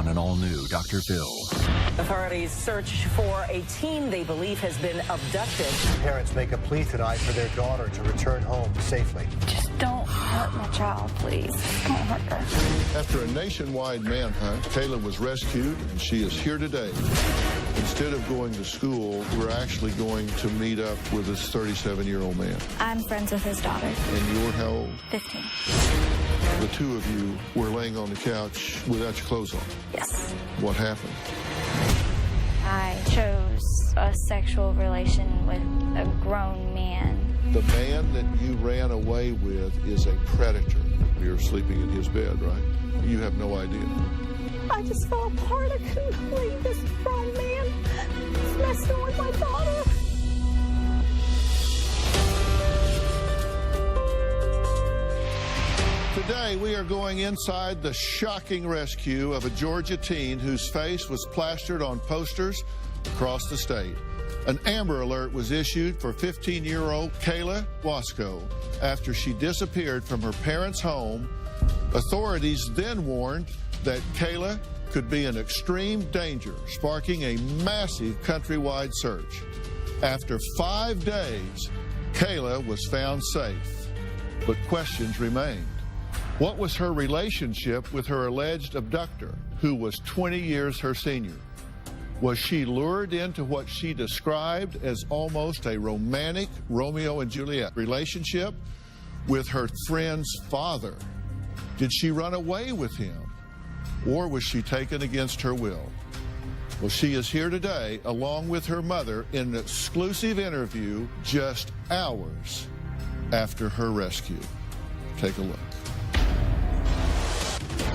on an all-new Dr. Phil. Authorities search for a teen they believe has been abducted. Parents make a plea tonight for their daughter to return home safely. Just don't hurt my child, please. Don't hurt her. After a nationwide manhunt, Kayla was rescued, and she is here today. Instead of going to school, we're actually going to meet up with this 37-year-old man. I'm friends with his daughter. And you're how old? 15. The two of you were laying on the couch without your clothes on. Yes. What happened? I chose a sexual relation with a grown man. The man that you ran away with is a predator. You're sleeping in his bed, right? You have no idea. I just fell apart. I couldn't believe this grown man was messing with my daughter. Today, we are going inside the shocking rescue of a Georgia teen whose face was plastered on posters across the state. An Amber Alert was issued for 15-year-old Kayla Wasco after she disappeared from her parents' home. Authorities then warned that Kayla could be in extreme danger, sparking a massive countrywide search. After 5 days, Kayla was found safe, but questions remained. What was her relationship with her alleged abductor, who was 20 years her senior? Was she lured into what she described as almost a romantic Romeo and Juliet relationship with her friend's father? Did she run away with him? Or was she taken against her will? Well, she is here today, along with her mother, in an exclusive interview just hours after her rescue. Take a look.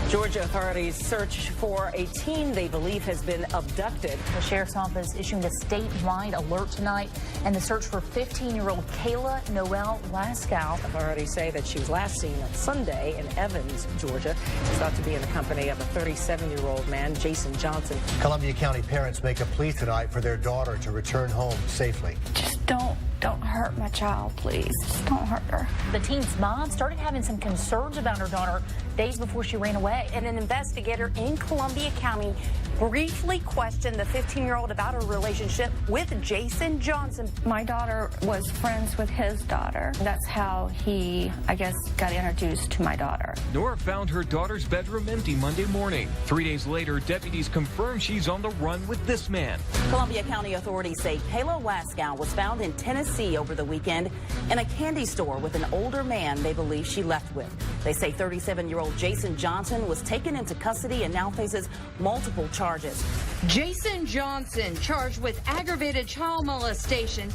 Georgia authorities search for a teen they believe has been abducted. The sheriff's office issuing a statewide alert tonight and the search for 15-year-old Kayla Noel Laskow. Authorities say that she was last seen on Sunday in Evans, Georgia. She's thought to be in the company of a 37-year-old man, Jason Johnson. Columbia County parents make a plea tonight for their daughter to return home safely. Just don't hurt my child, please. Just don't hurt her. The teen's mom started having some concerns about her daughter days before she ran away. And an investigator in Columbia County briefly questioned the 15-year-old about her relationship with Jason Johnson. My daughter was friends with his daughter. That's how he, I guess, got introduced to my daughter. Nora found her daughter's bedroom empty Monday morning. 3 days later, deputies confirm she's on the run with this man. Columbia County authorities say Kayla Laskow was found in Tennessee over the weekend in a candy store with an older man they believe she left with. They say 37-year-old Jason Johnson was taken into custody and now faces multiple charges. Jason Johnson charged with aggravated child molestation,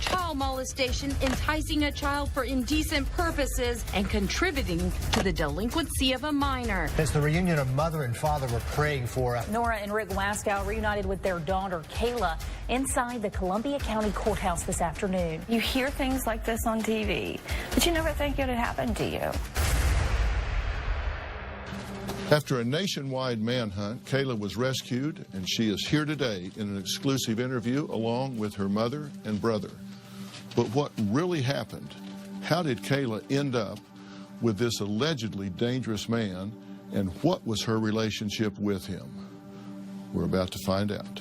enticing a child for indecent purposes, and contributing to the delinquency of a minor. It's the reunion a mother and father were praying for. Nora and Rick Laskow reunited with their daughter Kayla inside the Columbia County Courthouse this afternoon. You hear things like this on TV, but you never think it would happen to you. After a nationwide manhunt, Kayla was rescued, and she is here today in an exclusive interview along with her mother and brother. But what really happened? How did Kayla end up with this allegedly dangerous man, and what was her relationship with him? We're about to find out.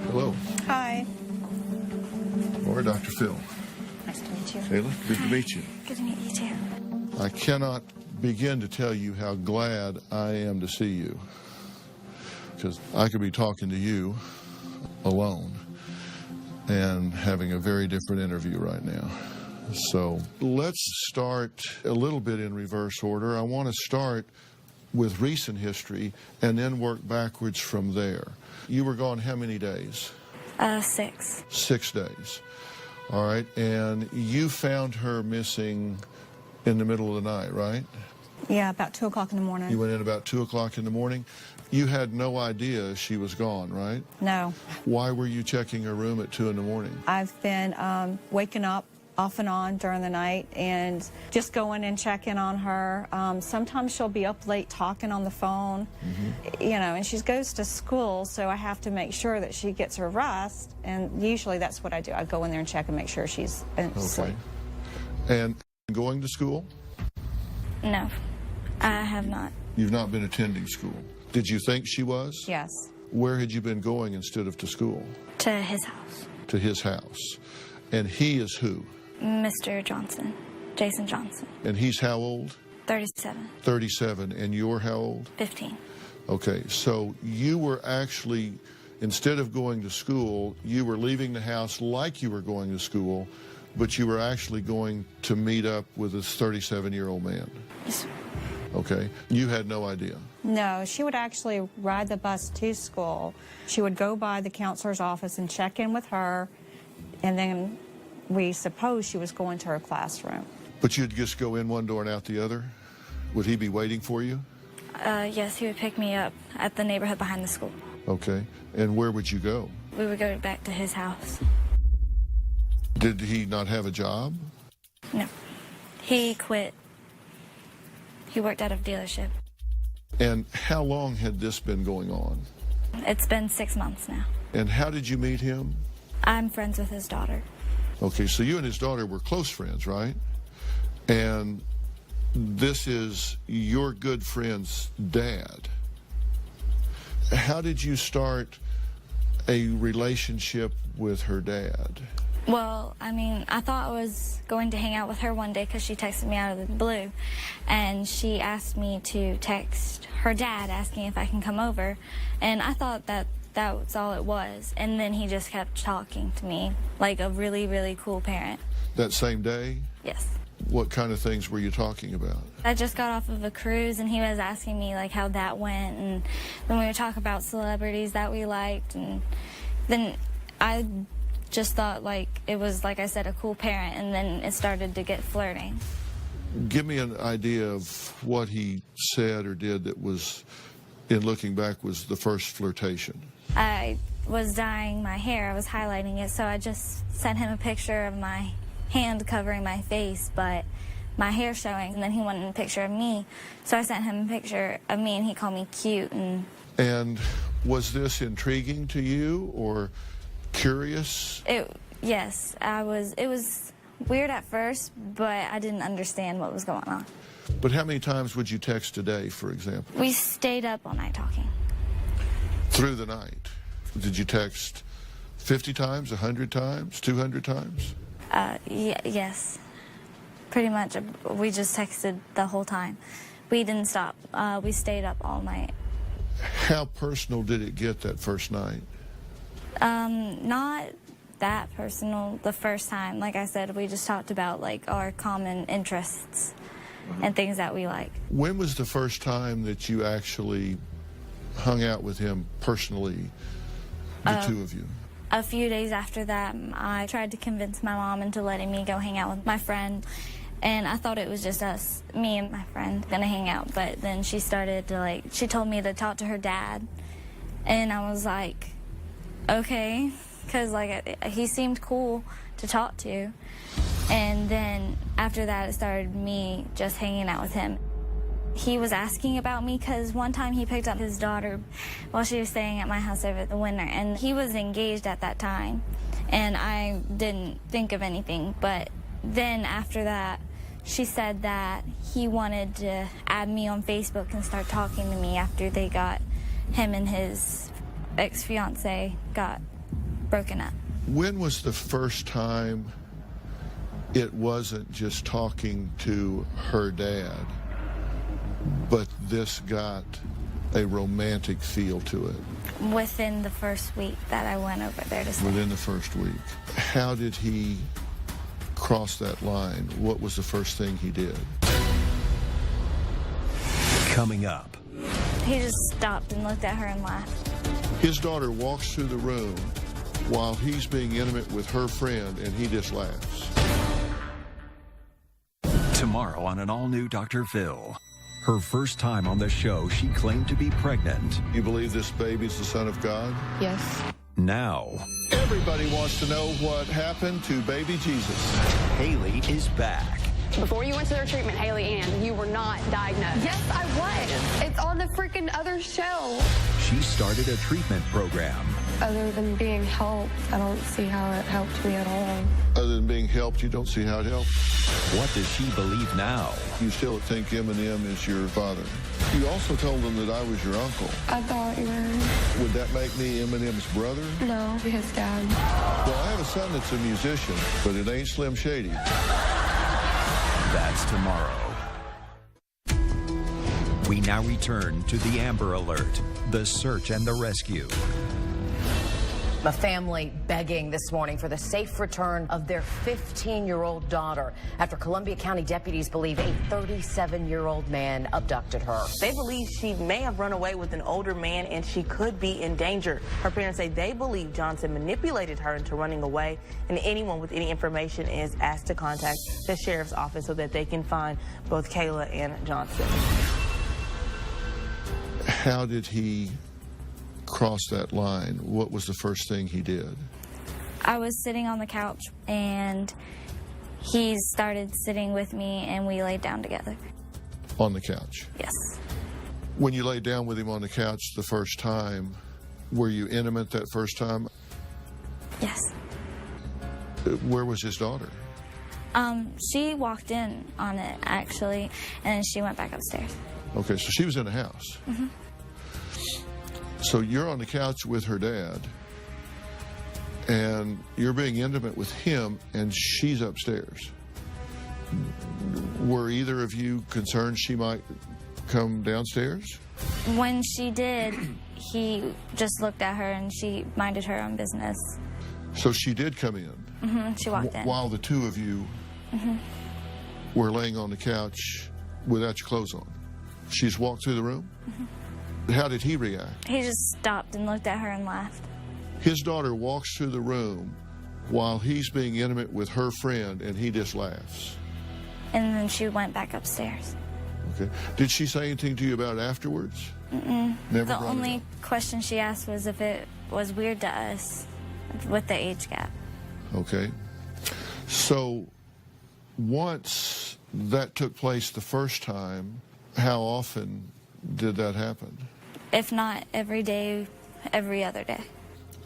Hello. Hi. Laura, Dr. Phil. Nice to meet you. Kayla, good to meet you. Good to meet you, too. I cannot begin to tell you how glad I am to see you, because I could be talking to you alone and having a very different interview right now. So let's start a little bit in reverse order. I want to start with recent history and then work backwards from there. You were gone how many days? 6. 6 days. All right, and you found her missing in the middle of the night, right? Yeah, about 2 o'clock in the morning. You went in about 2 o'clock in the morning. You had no idea she was gone, right? No. Why were you checking her room at 2 in the morning? I've been waking up off and on during the night and just going and checking on her. Sometimes she'll be up late talking on the phone, you know, and she goes to school, so I have to make sure that she gets her rest, and usually that's what I do. I go in there and check and make sure she's asleep. And going to school? No. I have not. You've not been attending school. Did you think she was? Yes. Where had you been going instead of to school? To his house. To his house. And he is who? Mr. Johnson. Jason Johnson. And he's how old? 37. 37. And you're how old? 15. Okay, so you were actually, instead of going to school, you were leaving the house like you were going to school, but you were actually going to meet up with this 37-year-old man. Yes. Okay, you had no idea. No, she would actually ride the bus to school. She would go by the counselor's office and check in with her, and then we suppose she was going to her classroom. But you'd just go in one door and out the other? Would he be waiting for you? Yes, he would pick me up at the neighborhood behind the school. Okay, and where would you go? We would go back to his house. Did he not have a job? No. He quit. He worked out of a dealership. And how long had this been going on? It's been 6 months now. And how did you meet him? I'm friends with his daughter. Okay, so you and his daughter were close friends, right? And this is your good friend's dad. How did you start a relationship with her dad? Well, I mean, I thought I was going to hang out with her one day because she texted me out of the blue. And she asked me to text her dad asking if I can come over. And I thought that was all it was. And then he just kept talking to me like a really, really cool parent. That same day? Yes. What kind of things were you talking about? I just got off of a cruise, and he was asking me like how that went, and then we would talk about celebrities that we liked, and then I just thought like it was, like I said, a cool parent, and then it started to get flirting. Give me an idea of what he said or did that was, in looking back, was the first flirtation. I was dyeing my hair, I was highlighting it, so I just sent him a picture of my hand covering my face, but my hair showing, and then he wanted a picture of me, so I sent him a picture of me, and he called me cute. And was this intriguing to you or curious? Yes, it was weird at first, but I didn't understand what was going on. But how many times would you text a day, for example? We stayed up all night talking. Through the night? Did you text 50 times, 100 times, 200 times? Yes, pretty much. We just texted the whole time. We didn't stop. We stayed up all night. How personal did it get that first night? Not that personal the first time. Like I said, we just talked about like our common interests and things that we like. When was the first time that you actually hung out with him personally, the two of you? A few days after that, I tried to convince my mom into letting me go hang out with my friend. And I thought it was just us, me and my friend, gonna hang out. But then she started to she told me to talk to her dad. And I was like, okay, because he seemed cool to talk to. And then after that, it started me just hanging out with him. He was asking about me because one time he picked up his daughter while she was staying at my house over the winter, and he was engaged at that time, and I didn't think of anything. But then after that, she said that he wanted to add me on Facebook and start talking to me after him and his ex-fiance got broken up. When was the first time it wasn't just talking to her dad, but this got a romantic feel to it? Within the first week that I went over there to stay. Within the first week. How did he cross that line? What was the first thing he did? Coming up. He just stopped and looked at her and laughed. His daughter walks through the room while he's being intimate with her friend, and he just laughs. Tomorrow on an all-new Dr. Phil. Her first time on the show, she claimed to be pregnant. You believe this baby's the son of God? Yes. Now, everybody wants to know what happened to baby Jesus. Haley is back. Before you went to their treatment, Haley Ann, you were not diagnosed. Yes, I was. It's on the freaking other show. She started a treatment program. Other than being helped, I don't see how it helped me at all. Other than being helped, you don't see how it helped? What does she believe now? You still think Eminem is your father. You also told them that I was your uncle. I thought you were. Would that make me Eminem's brother? No, his dad. Well, I have a son that's a musician, but it ain't Slim Shady. That's tomorrow. We now return to the Amber Alert, the search and the rescue. A family begging this morning for the safe return of their 15-year-old daughter after Columbia County deputies believe a 37-year-old man abducted her. They believe she may have run away with an older man and she could be in danger. Her parents say they believe Johnson manipulated her into running away, and anyone with any information is asked to contact the sheriff's office so that they can find both Kayla and Johnson. How did he cross that line? What was the first thing he did? I was sitting on the couch and he started sitting with me and we laid down together. On the couch? Yes. When you laid down with him on the couch the first time, were you intimate that first time? Yes. Where was his daughter? She walked in on it actually, and she went back upstairs. Okay, so she was in the house. Mm-hmm. So you're on the couch with her dad, and you're being intimate with him, and she's upstairs. Were either of you concerned she might come downstairs? When she did, he just looked at her and she minded her own business. So she did come in? Mm-hmm. She walked in. While the two of you were laying on the couch without your clothes on? She's walked through the room? How did he react? He just stopped and looked at her and laughed. His daughter walks through the room while he's being intimate with her friend, and he just laughs. And then she went back upstairs. Okay. Did she say anything to you about it afterwards? Mm-mm. Never The brought it only up? question she asked was if it was weird to us with the age gap. Okay. So once that took place the first time, how often did that happen? If not every day, every other day.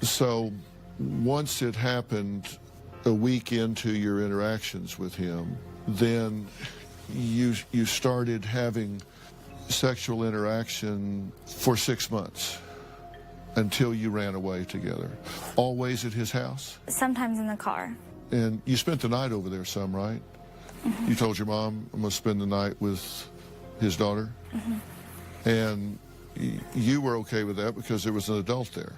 So once it happened a week into your interactions with him, then you started having sexual interaction for 6 months until you ran away together. Always at his house? Sometimes in the car. And you spent the night over there some, right? You told your mom, I'm going to spend the night with his daughter? And you were okay with that because there was an adult there.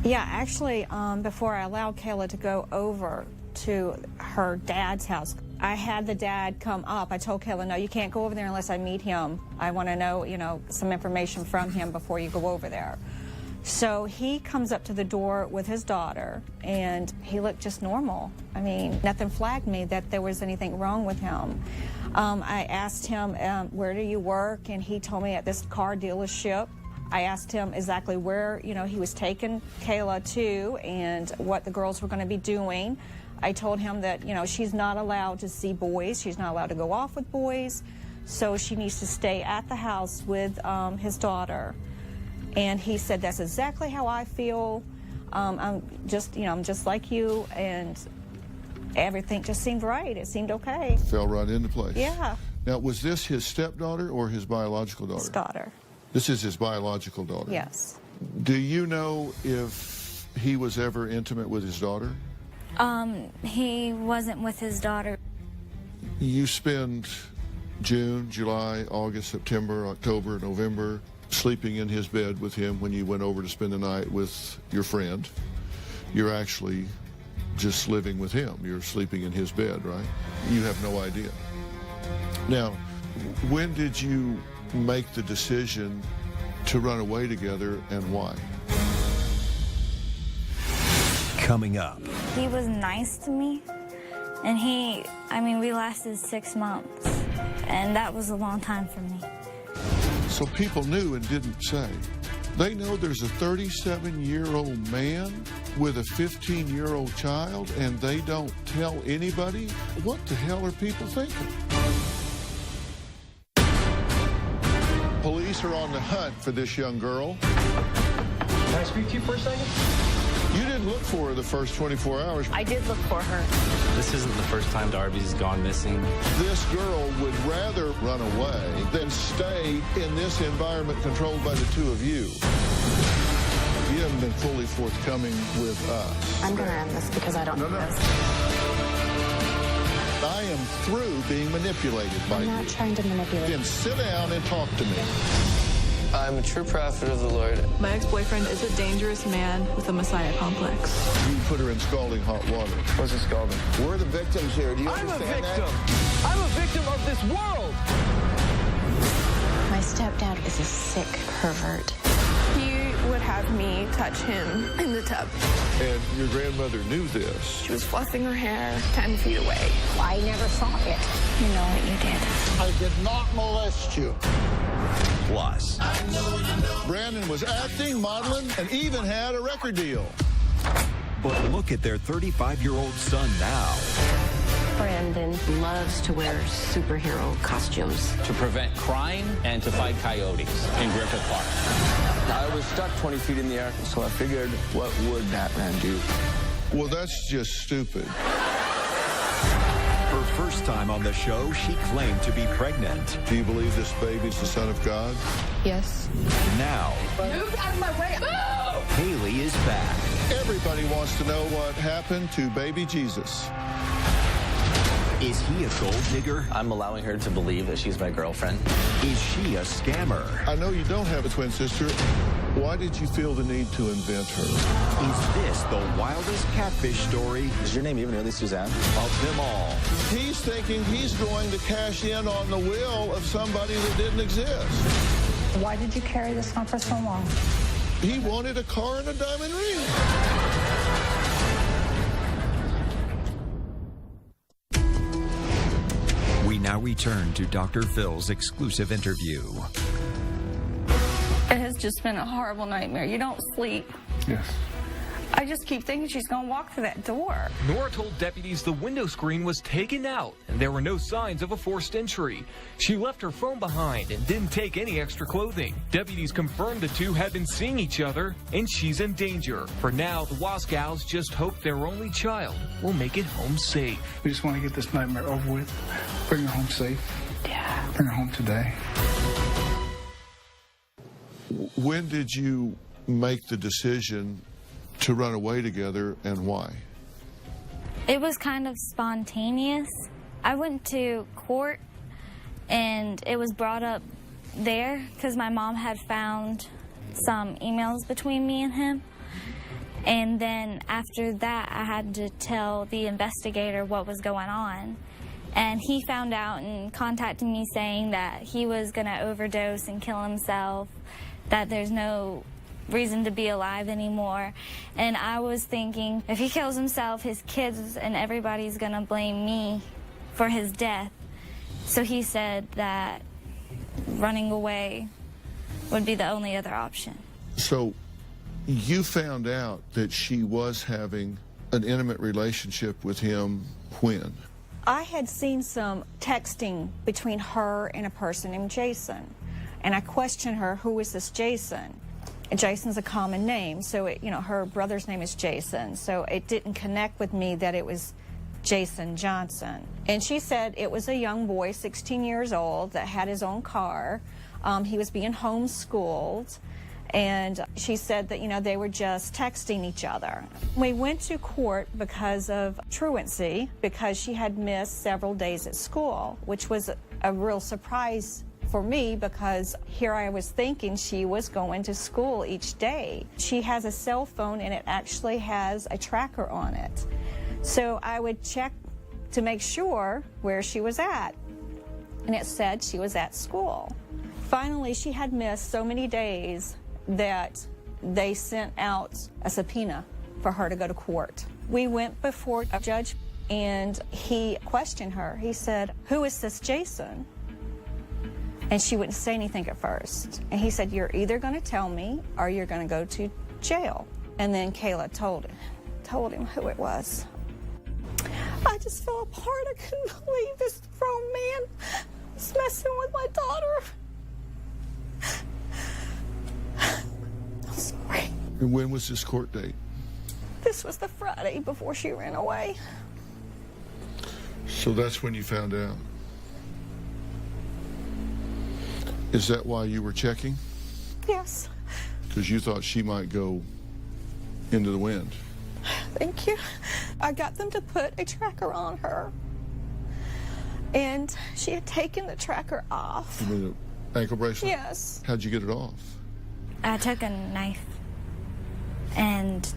Yeah, actually, before I allowed Kayla to go over to her dad's house, I had the dad come up. I told Kayla, no, you can't go over there unless I meet him. I want to know, some information from him before you go over there. So he comes up to the door with his daughter, and he looked just normal. I mean, nothing flagged me that there was anything wrong with him. I asked him, where do you work? And he told me at this car dealership. I asked him exactly where, he was taking Kayla to and what the girls were going to be doing. I told him that, she's not allowed to see boys. She's not allowed to go off with boys. So she needs to stay at the house with his daughter. And he said, that's exactly how I feel. I'm just like you, and everything just seemed right. It seemed okay. Fell right into place. Yeah. Now, was this his stepdaughter or his biological daughter? His daughter. This is his biological daughter? Yes. Do you know if he was ever intimate with his daughter? He wasn't with his daughter. You spend June, July, August, September, October, November sleeping in his bed with him when you went over to spend the night with your friend. You're actually just living with him. You're sleeping in his bed, right? You have no idea. Now, when did you make the decision to run away together, and why? Coming up. He was nice to me, and we lasted 6 months, and that was a long time for me. So people knew and didn't say. They know there's a 37-year-old man with a 15-year-old child, and they don't tell anybody? What the hell are people thinking? Police are on the hunt for this young girl. Can I speak to you for a second? You didn't look for her the first 24 hours. I did look for her. This isn't the first time Darby's gone missing. This girl would rather run away than stay in this environment controlled by the two of you. You haven't been fully forthcoming with us. I'm going to end this because I don't do this. I am through being manipulated by you. I'm not trying to manipulate. Then sit down and talk to me. I'm a true prophet of the Lord. My ex-boyfriend is a dangerous man with a messiah complex. You put her in scalding hot water. What's it scalding? We're the victims here. Do you understand that? I'm a victim of this world. My stepdad is a sick pervert. He would have me touch him in the tub. And your grandmother knew this. She was fluffing her hair 10 feet away. I never saw it. You know what you did. I did not molest you. Plus, Brandon was acting, modeling, and even had a record deal. but look at their 35-year-old son now. Brandon loves to wear superhero costumes. To prevent crime and to fight coyotes in Griffith Park. I was stuck 20 feet in the air, so I figured, what would Batman do? Well, that's just stupid. Her first time on the show, she claimed to be pregnant. Do you believe this baby's the son of God? Yes. Now, Move out of my way. Move! Haley is back. Everybody wants to know what happened to baby Jesus. Is he a gold digger? I'm allowing her to believe that she's my girlfriend. Is she a scammer? I know you don't have a twin sister. Why did you feel the need to invent her? Is this the wildest catfish story Is your name even really Suzanne? of them all? He's thinking he's going to cash in on the will of somebody that didn't exist. Why did you carry this on for so long? He wanted a car and a diamond ring. We now return to Dr. Phil's exclusive interview. It has just been a horrible nightmare. You don't sleep. Yes. I just keep thinking she's going to walk through that door. Nora told deputies the window screen was taken out and there were no signs of a forced entry. She left her phone behind and didn't take any extra clothing. Deputies confirmed the two had been seeing each other and she's in danger. For now, the Wascows just hope their only child will make it home safe. We just want to get this nightmare over with. Bring her home safe. Yeah. Bring her home today. When did you make the decision to run away together, and why? It was kind of spontaneous. I went to court and it was brought up there because my mom had found some emails between me and him. And then after that, I had to tell the investigator what was going on. And he found out and contacted me saying that he was going to overdose and kill himself, that there's no reason to be alive anymore. And I was thinking, if he kills himself, his kids and everybody's going to blame me for his death. So he said that running away would be the only other option. So you found out that she was having an intimate relationship with him when? I had seen some texting between her and a person named Jason. And I questioned her, who is this Jason? And Jason's a common name, so her brother's name is Jason, so it didn't connect with me that it was Jason Johnson. And she said it was a young boy, 16 years old, that had his own car. He was being homeschooled, and she said that, they were just texting each other. We went to court because of truancy, because she had missed several days at school, which was a real surprise for me, because here I was thinking she was going to school each day. She has a cell phone and it actually has a tracker on it. So I would check to make sure where she was at, and it said she was at school. Finally, she had missed so many days that they sent out a subpoena for her to go to court. We went before a judge and he questioned her. He said, "Who is this Jason?" And she wouldn't say anything at first. And he said, "You're either going to tell me or you're going to go to jail." And then Kayla told him who it was. I just fell apart. I couldn't believe this grown man was messing with my daughter. I'm sorry. And when was this court date? This was the Friday before she ran away. So that's when you found out. Is that why you were checking? Yes. Because you thought she might go into the wind. Thank you. I got them to put a tracker on her. And she had taken the tracker off. You mean an ankle bracelet? Yes. How'd you get it off? I took a knife, and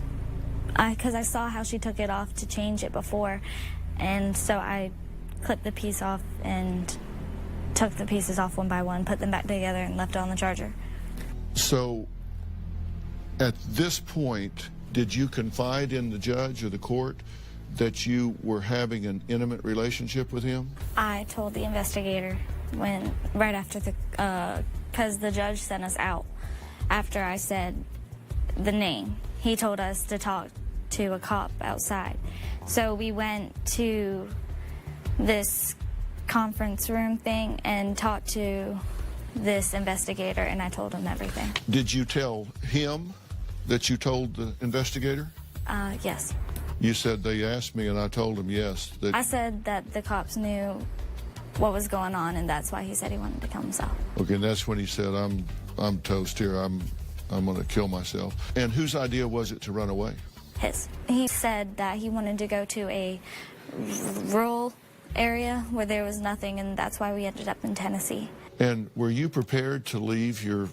because I saw how she took it off to change it before, and so I clipped the piece off and took the pieces off one by one, put them back together, and left it on the charger. So at this point, did you confide in the judge or the court that you were having an intimate relationship with him? I told the investigator right after because the judge sent us out after I said the name. He told us to talk to a cop outside. So we went to this conference room thing and talked to this investigator, and I told him everything. Did you tell him that you told the investigator? Yes. You said they asked me, and I told him yes. I said that the cops knew what was going on, and that's why he said he wanted to kill himself. Okay, and that's when he said, I'm toast here. I'm going to kill myself. And whose idea was it to run away? His. He said that he wanted to go to a rural area where there was nothing, and that's why we ended up in Tennessee. And were you prepared to leave your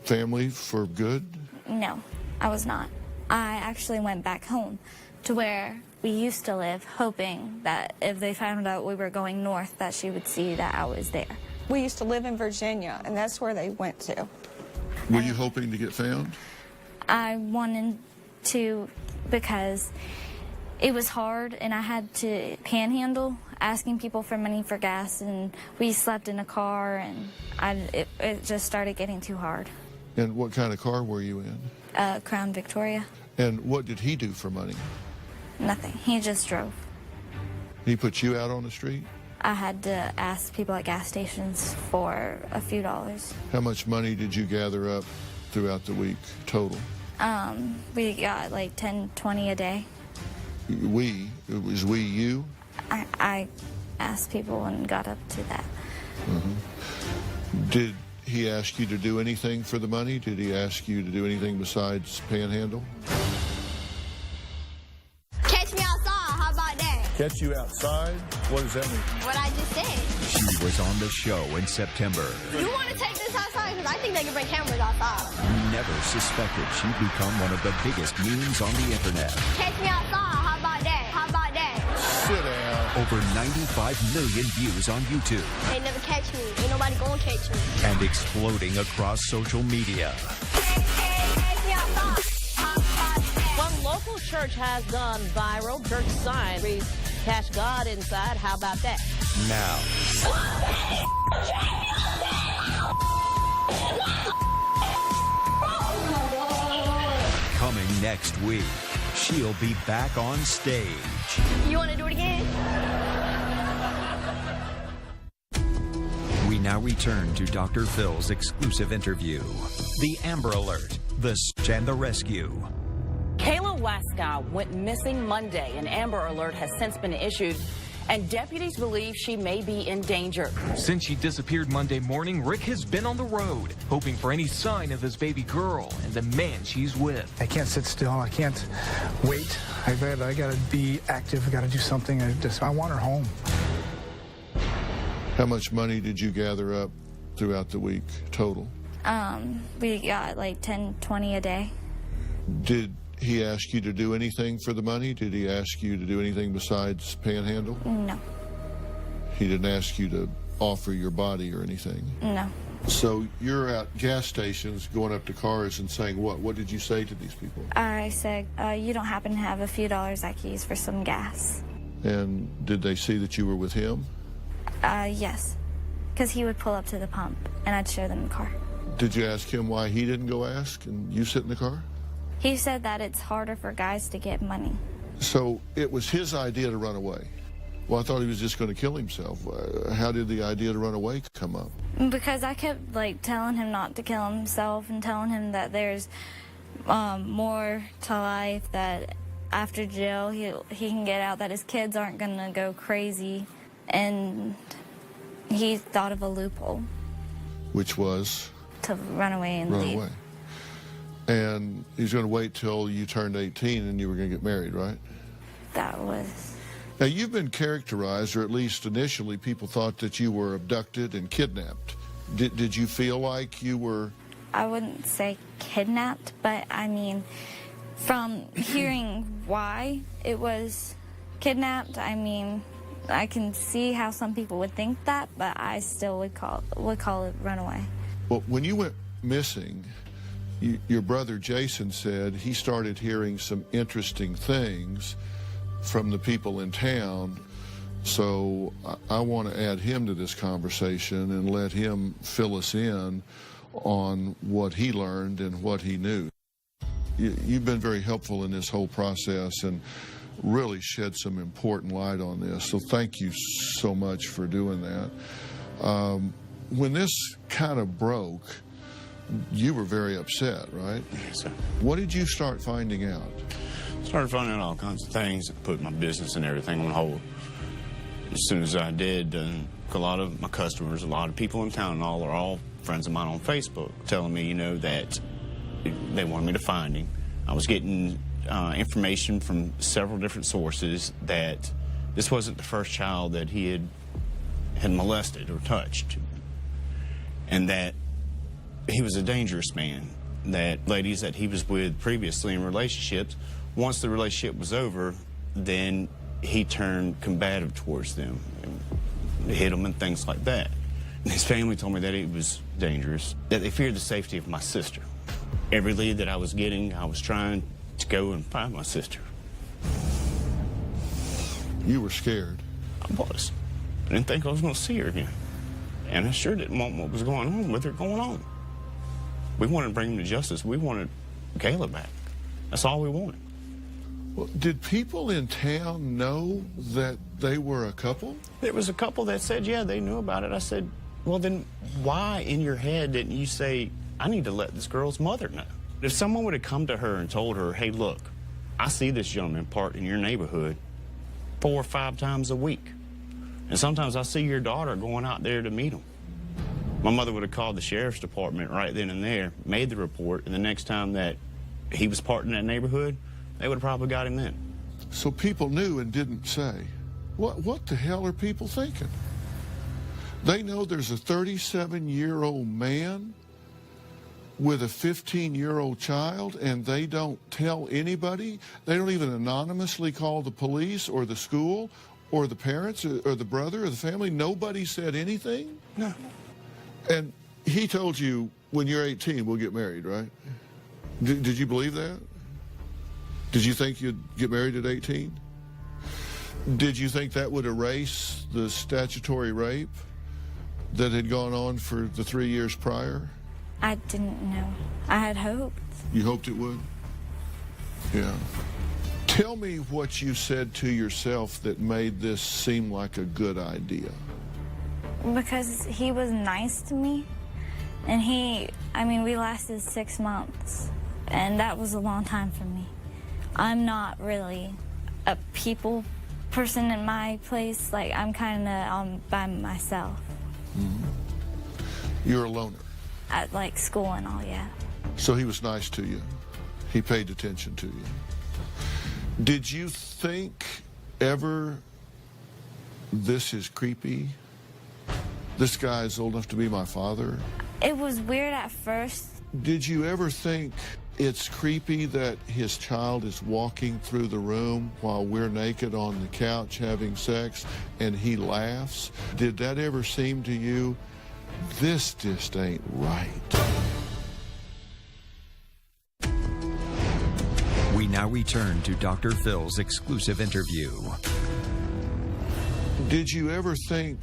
family for good? No, I was not. I actually went back home to where we used to live, hoping that if they found out we were going north, that she would see that I was there. We used to live in Virginia, and that's where they went to. Were you hoping to get found? I wanted to because it was hard, and I had to panhandle, asking people for money for gas, and we slept in a car, and it just started getting too hard. And what kind of car were you in? Crown Victoria. And what did he do for money? Nothing. He just drove. He put you out on the street? I had to ask people at gas stations for a few dollars. How much money did you gather up throughout the week total? We got like 10, 20 a day. We? It was we, you? I asked people and got up to that. Mm-hmm. Did he ask you to do anything for the money? Did he ask you to do anything besides panhandle? Catch me outside, how about that? Catch you outside? What does that mean? What I just said. She was on the show in September. You want to take this outside? Because I think they can bring cameras outside. Never suspected she'd become one of the biggest memes on the internet. Catch me outside, how about that? How about that? Sit down. Over 95 million views on YouTube. They never catch me. Ain't nobody gonna catch me. And exploding across social media. Catch me outside. One local church has gone viral. Church sign reads, "Catch God inside." How about that? Now. Coming next week, she'll be back on stage. You want to do it again? We now return to Dr. Phil's exclusive interview. The Amber Alert, the search and the rescue. Kayla Waskow went missing Monday. An Amber Alert has since been issued, and deputies believe she may be in danger. Since she disappeared Monday morning, Rick has been on the road, hoping for any sign of his baby girl and the man she's with. I can't sit still. I can't wait. I got to be active. I got to do something. I want her home. How much money did you gather up throughout the week total? We got like 10, 20 a day. Did he ask you to do anything for the money? Did he ask you to do anything besides panhandle? No. He didn't ask you to offer your body or anything? No. So you're at gas stations going up to cars and saying what? What did you say to these people? I said, you don't happen to have a few dollars I could use for some gas? And did they see that you were with him? Yes. Because he would pull up to the pump and I'd show them the car. Did you ask him why he didn't go ask and you sit in the car? He said that it's harder for guys to get money. So it was his idea to run away. Well, I thought he was just going to kill himself. How did the idea to run away come up? Because I kept like telling him not to kill himself and telling him that there's more to life, that after jail he can get out, that his kids aren't going to go crazy, and he thought of a loophole. Which was? To run away and leave. Run away. And he's going to wait till you turned 18 and you were going to get married, right? That was... Now, you've been characterized, or at least initially people thought that you were abducted and kidnapped. Did you feel like you were... I wouldn't say kidnapped, but I mean, from hearing why it was kidnapped, I mean, I can see how some people would think that, but I still would call it runaway. Well, when you went missing, your brother Jason said he started hearing some interesting things from the people in town. So I want to add him to this conversation and let him fill us in on what he learned and what he knew. You've been very helpful in this whole process and really shed some important light on this. So thank you so much for doing that. When this kind of broke, you were very upset, right? Yes, sir. What did you start finding out? Started finding out all kinds of things that put my business and everything on hold. As soon as I did, a lot of my customers, a lot of people in town and all are all friends of mine on Facebook telling me, you know, that they wanted me to find him. I was getting information from several different sources that this wasn't the first child that he had molested or touched, and that he was a dangerous man, that ladies that he was with previously in relationships, once the relationship was over, then he turned combative towards them and hit them and things like that. And his family told me that it was dangerous, that they feared the safety of my sister. Every lead that I was getting, I was trying to go and find my sister. You were scared. I was. I didn't think I was going to see her again. And I sure didn't want what was going on with her going on. We wanted to bring him to justice. We wanted Kayla back. That's all we wanted. Well, did people in town know that they were a couple? There was a couple that said, yeah, they knew about it. I said, well, then why in your head didn't you say, I need to let this girl's mother know? If someone would have come to her and told her, hey, look, I see this gentleman parked in your neighborhood 4 or 5 times a week. And sometimes I see your daughter going out there to meet him. My mother would have called the sheriff's department right then and there, made the report, and the next time that he was parked in that neighborhood, they would have probably got him in. So people knew and didn't say. What the hell are people thinking? They know there's a 37-year-old man with a 15-year-old child, and they don't tell anybody. They don't even anonymously call the police or the school or the parents or the brother or the family. Nobody said anything? No. And he told you, when you're 18, we'll get married, right? Did you believe that? Did you think you'd get married at 18? Did you think that would erase the statutory rape that had gone on for the 3 years prior? I didn't know. I had hoped. You hoped it would? Yeah. Tell me what you said to yourself that made this seem like a good idea. Because he was nice to me, and we lasted 6 months, and that was a long time for me. I'm not really a people person in my place. Like, I'm kind of by myself. Mm-hmm. You're a loner. At, like, school and all, yeah. So he was nice to you. He paid attention to you. Did you think ever, this is creepy? This guy is old enough to be my father? It was weird at first. Did you ever think it's creepy that his child is walking through the room while we're naked on the couch having sex and he laughs? Did that ever seem to you, this just ain't right? We now return to Dr. Phil's exclusive interview. Did you ever think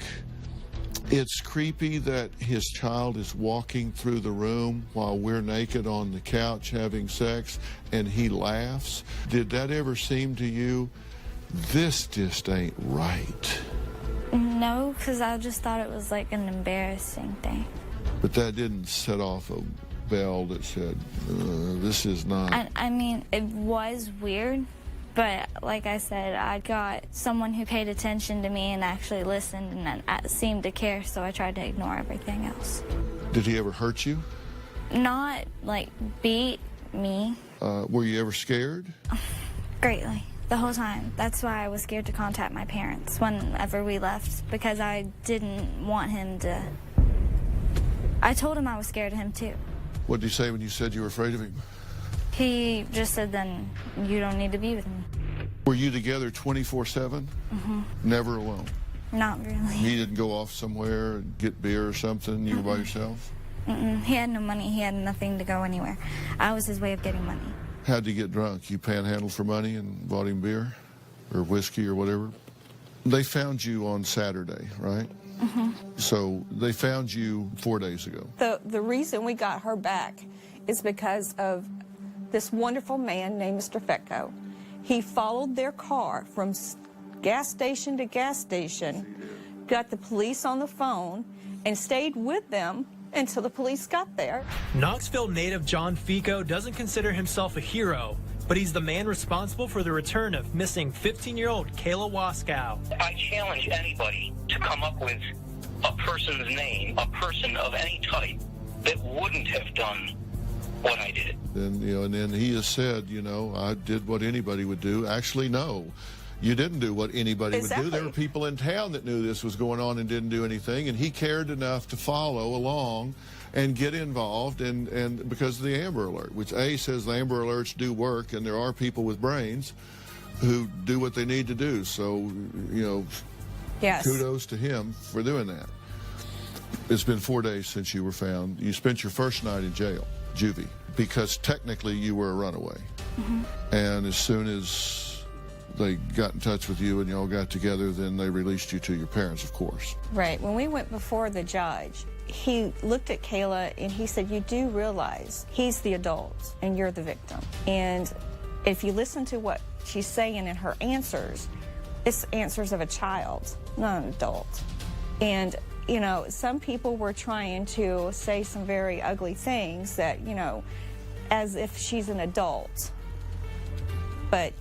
it's creepy that his child is walking through the room while we're naked on the couch having sex and he laughs? Did that ever seem to you, this just ain't right? No, because I just thought it was like an embarrassing thing. But that didn't set off a bell that said, this is not... I mean, it was weird, But like I said, I got someone who paid attention to me and actually listened and seemed to care, so I tried to ignore everything else. Did he ever hurt you? Not, like, beat me. Were you ever scared? Greatly. The whole time. That's why I was scared to contact my parents whenever we left, because I didn't want him to... I told him I was scared of him, too. What did he say when you said you were afraid of him? He just said, then you don't need to be with me. Were you together 24/7? Mm-hmm. Never alone? Not really. He didn't go off somewhere and get beer or something? You were by yourself? He had no money. He had nothing to go anywhere. I was his way of getting money. How'd you get drunk? You panhandled for money and bought him beer or whiskey or whatever? They found you on Saturday, right? Mm-hmm. So they found you 4 days ago. The reason we got her back is because of this wonderful man named Mr. Fetko. He followed their car from gas station to gas station, got the police on the phone, and stayed with them until the police got there. Knoxville native John Fico doesn't consider himself a hero, but he's the man responsible for the return of missing 15-year-old Kayla Waskow. I challenge anybody to come up with a person's name, a person of any type, that wouldn't have done what I did. And then he has said, I did what anybody would do. Actually, no. You didn't do what anybody would do. There were people in town that knew this was going on and didn't do anything, and he cared enough to follow along and get involved, and because of the Amber Alert, which says the Amber Alerts do work, and there are people with brains who do what they need to do. So, yes. Kudos to him for doing that. It's been 4 days since you were found. You spent your first night in jail, juvie, because technically you were a runaway. Mm-hmm. And as soon as they got in touch with you and y'all got together, then they released you to your parents, of course. Right. When we went before the judge, he looked at Kayla and he said, you do realize he's the adult and you're the victim. And if you listen to what she's saying in her answers, it's answers of a child, not an adult. And, some people were trying to say some very ugly things that, as if she's an adult. But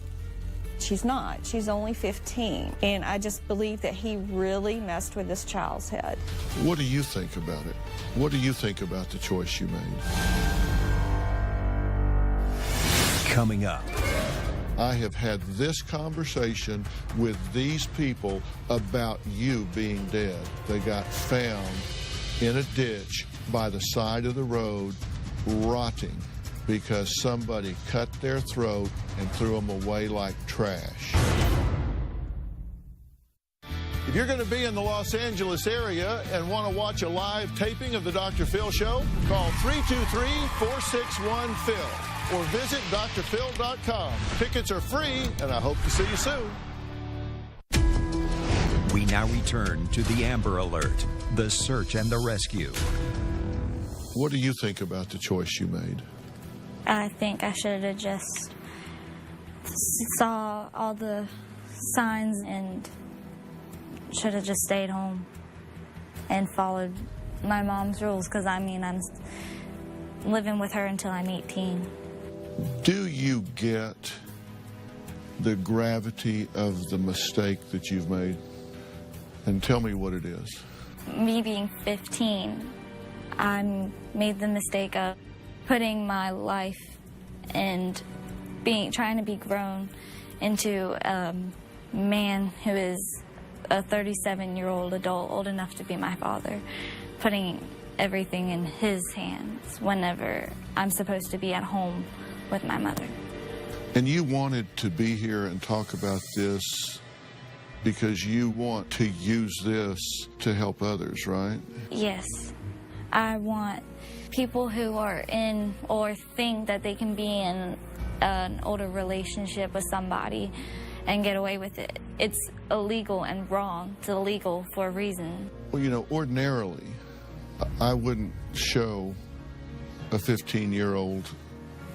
she's not. She's only 15. And I just believe that he really messed with this child's head. What do you think about it? What do you think about the choice you made? Coming up. I have had this conversation with these people about you being dead. They got found in a ditch by the side of the road, rotting, because somebody cut their throat and threw them away like trash. If you're going to be in the Los Angeles area and want to watch a live taping of the Dr. Phil Show, call 323-461-PHIL or visit drphil.com. Tickets are free, and I hope to see you soon. We now return to the Amber Alert, the search and the rescue. What do you think about the choice you made? I think I should have just saw all the signs and should have just stayed home and followed my mom's rules, because I'm living with her until I'm 18. Do you get the gravity of the mistake that you've made? And tell me what it is. Me being 15, I made the mistake of putting my life and trying to be grown into a man who is a 37-year-old adult, old enough to be my father, putting everything in his hands whenever I'm supposed to be at home with my mother. And you wanted to be here and talk about this because you want to use this to help others, right? Yes. I want people who are in or think that they can be in an older relationship with somebody and get away with it. It's illegal and wrong. It's illegal for a reason. Well, ordinarily, I wouldn't show a 15-year-old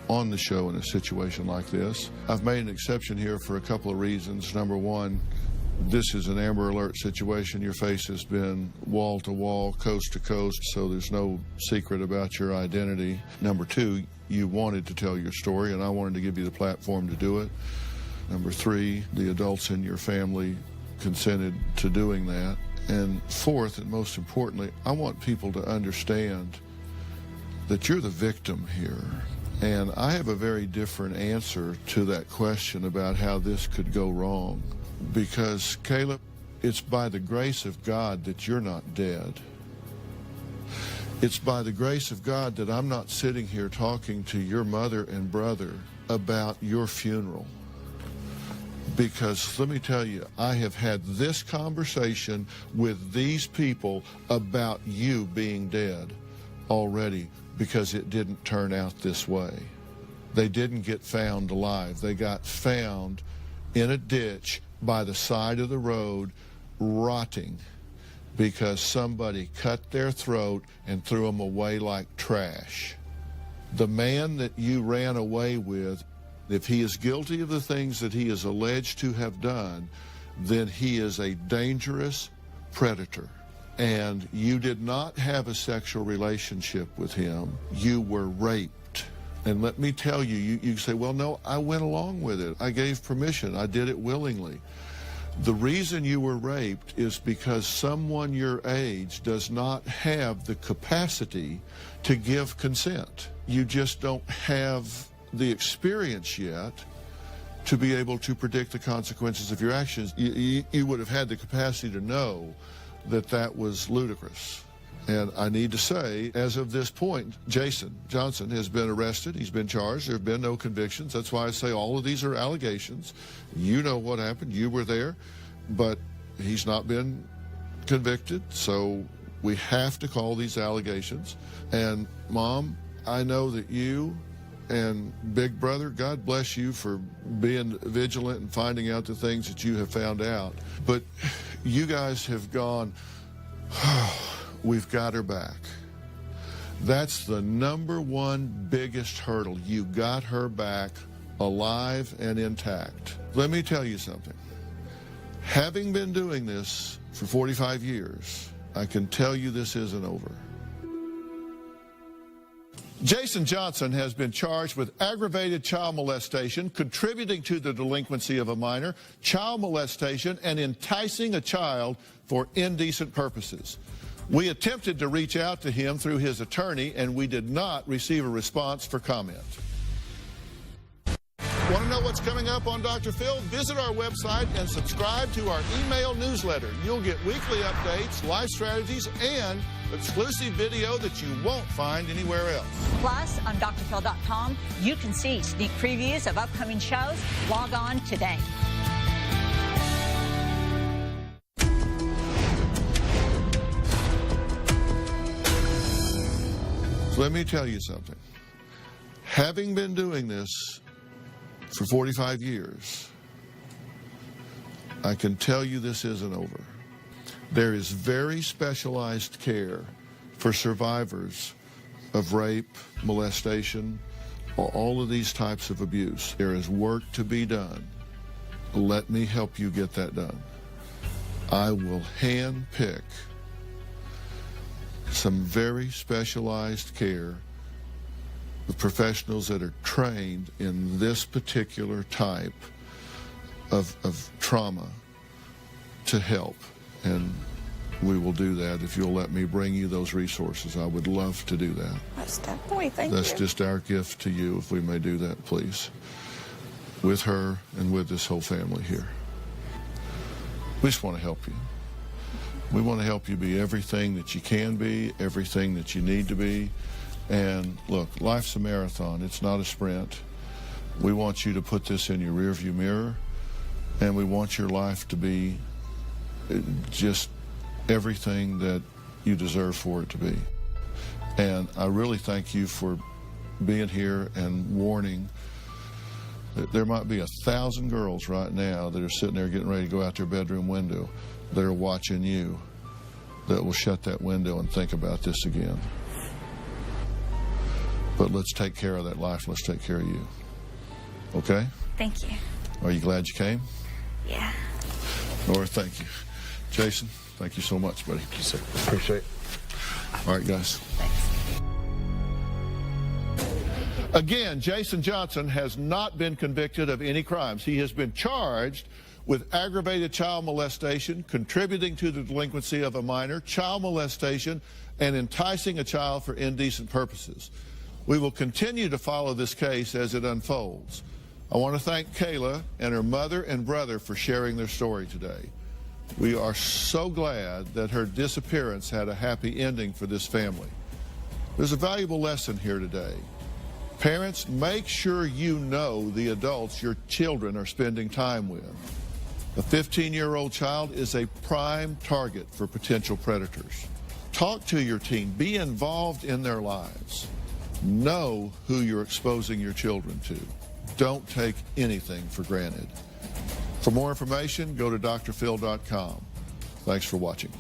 on the show in a situation like this. I've made an exception here for a couple of reasons. Number one, this is an Amber Alert situation. Your face has been wall to wall, coast to coast, so there's no secret about your identity. Number two, you wanted to tell your story, and I wanted to give you the platform to do it. Number 3, the adults in your family consented to doing that. And 4th, and most importantly, I want people to understand that you're the victim here. And I have a very different answer to that question about how this could go wrong. Because, Caleb, it's by the grace of God that you're not dead. It's by the grace of God that I'm not sitting here talking to your mother and brother about your funeral. Because let me tell you, I have had this conversation with these people about you being dead already, because it didn't turn out this way. They didn't get found alive. They got found in a ditch by the side of the road, rotting, because somebody cut their throat and threw them away like trash. The man that you ran away with, if he is guilty of the things that he is alleged to have done, then he is a dangerous predator. And you did not have a sexual relationship with him. You were raped. And let me tell you, you say, well, no, I went along with it. I gave permission. I did it willingly. The reason you were raped is because someone your age does not have the capacity to give consent. You just don't have the experience yet to be able to predict the consequences of your actions. You would have had the capacity to know that that was ludicrous. And I need to say, as of this point, Jason Johnson has been arrested. He's been charged. There have been no convictions. That's why I say all of these are allegations. You know what happened. You were there. But he's not been convicted. So we have to call these allegations. And, Mom, I know that you and Big Brother, God bless you for being vigilant and finding out the things that you have found out. But you guys have gone, we've got her back. That's the #1 biggest hurdle. You got her back alive and intact. Let me tell you something. Having been doing this for 45 years, I can tell you this isn't over. Jason Johnson has been charged with aggravated child molestation, contributing to the delinquency of a minor, child molestation, and enticing a child for indecent purposes. We attempted to reach out to him through his attorney, and we did not receive a response for comment. Want to know what's coming up on Dr. Phil? Visit our website and subscribe to our email newsletter. You'll get weekly updates, life strategies, and exclusive video that you won't find anywhere else. Plus, on drphil.com, you can see sneak previews of upcoming shows. Log on today. So let me tell you something. Having been doing this for 45 years, I can tell you this isn't over. There is very specialized care for survivors of rape, molestation, or all of these types of abuse. There is work to be done. Let me help you get that done. I will handpick some very specialized care with professionals that are trained in this particular type of trauma to help. And we will do that if you'll let me bring you those resources. I would love to do that. That's that point. Thank you. That's just our gift to you, if we may do that, please. With her and with this whole family here. We just want to help you. We want to help you be everything that you can be, everything that you need to be. And look, life's a marathon. It's not a sprint. We want you to put this in your rearview mirror, and we want your life to be just everything that you deserve for it to be. And I really thank you for being here and warning. There might be 1,000 girls right now that are sitting there getting ready to go out their bedroom window that are watching you, that will shut that window and think about this again. But let's take care of that life. Let's take care of you. Okay? Thank you. Are you glad you came? Yeah. Nora, thank you. Jason, thank you so much, buddy. Thank you, sir. Appreciate it. All right, guys. Thanks. Again, Jason Johnson has not been convicted of any crimes. He has been charged with aggravated child molestation, contributing to the delinquency of a minor, child molestation, and enticing a child for indecent purposes. We will continue to follow this case as it unfolds. I want to thank Kayla and her mother and brother for sharing their story today. We are so glad that her disappearance had a happy ending for this family. There's a valuable lesson here today. Parents, make sure you know the adults your children are spending time with. A 15-year-old child is a prime target for potential predators. Talk to your teen. Be involved in their lives. Know who you're exposing your children to. Don't take anything for granted. For more information, go to drphil.com. Thanks for watching.